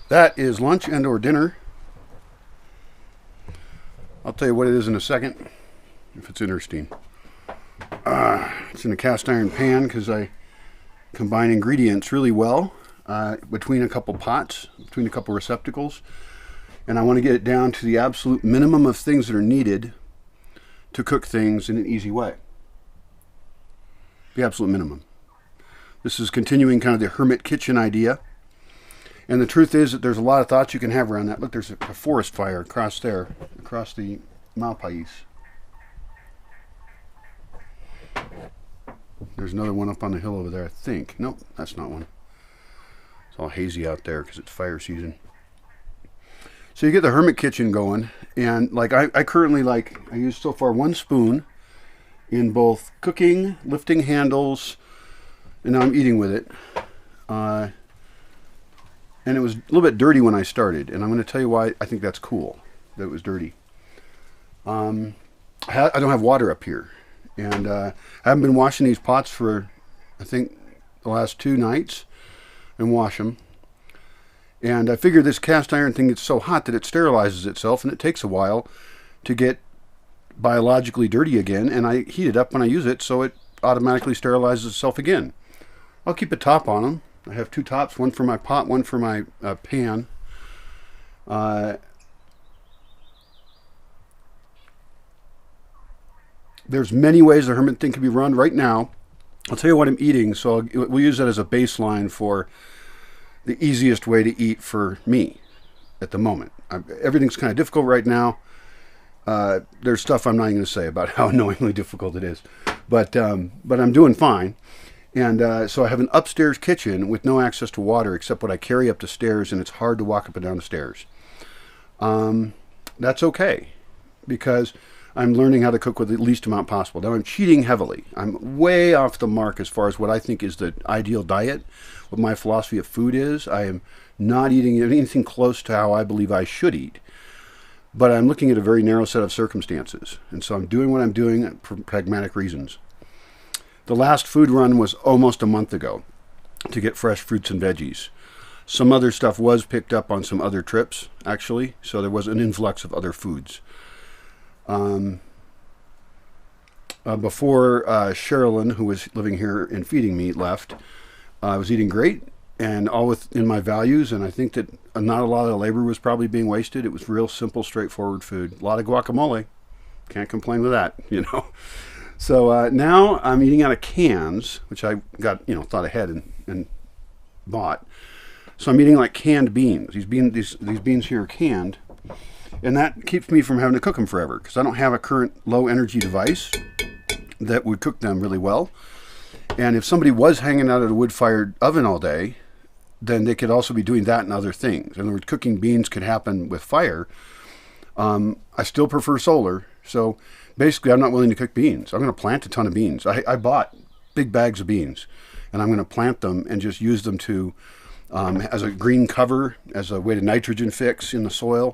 That is lunch and or dinner. I'll tell you what it is in a second, if it's interesting. It's in a cast iron pan because I combine ingredients really well between a couple pots, between a couple receptacles. And I want to get it down to the absolute minimum of things that are needed to cook things in an easy way. The absolute minimum. This is continuing kind of the hermit kitchen idea. And the truth is that there's a lot of thoughts you can have around that. Look, there's a forest fire across there, across the Malpais. There's another one up on the hill over there, I think. Nope, that's not one. It's all hazy out there because it's fire season. So you get the hermit kitchen going, and like I currently I use so far 1 spoon in both cooking, lifting handles, and now I'm eating with it. And it was a little bit dirty when I started, and I'm going to tell you why I think that's cool, that it was dirty. I don't have water up here, and I haven't been washing these pots for, I think, the last 2 nights, and wash them. And I figure this cast iron thing gets so hot that it sterilizes itself, and it takes a while to get biologically dirty again, and I heat it up when I use it, so it automatically sterilizes itself again. I'll keep a top on them. I have 2 tops, one for my pot, one for my pan. There's many ways the hermit thing can be run. Right now, I'll tell you what I'm eating, so we'll use that as a baseline for the easiest way to eat for me at the moment. Everything's kind of difficult right now. There's stuff I'm not even going to say about how annoyingly difficult it is, but I'm doing fine. And so I have an upstairs kitchen with no access to water except what I carry up the stairs, and it's hard to walk up and down the stairs. That's okay, because I'm learning how to cook with the least amount possible. Now I'm cheating heavily. I'm way off the mark as far as what I think is the ideal diet, what my philosophy of food is. I am not eating anything close to how I believe I should eat. But I'm looking at a very narrow set of circumstances. And so I'm doing what I'm doing for pragmatic reasons. The last food run was almost a month ago to get fresh fruits and veggies. Some other stuff was picked up on some other trips, actually, so there was an influx of other foods. Before Sherilyn, who was living here and feeding me, left, I was eating great and all within my values, and I think that not a lot of labor was probably being wasted. It was real simple, straightforward food. A lot of guacamole. Can't complain with that, you know. So now I'm eating out of cans, which I got, thought ahead and bought. So I'm eating like canned beans. These beans here are canned, and that keeps me from having to cook them forever because I don't have a current low energy device that would cook them really well. And if somebody was hanging out at a wood-fired oven all day, then they could also be doing that and other things. In other words, cooking beans could happen with fire. I still prefer solar, so basically I'm not willing to cook beans. I'm going to plant a ton of beans. I bought big bags of beans, and I'm going to plant them and just use them to as a green cover, as a way to nitrogen fix in the soil.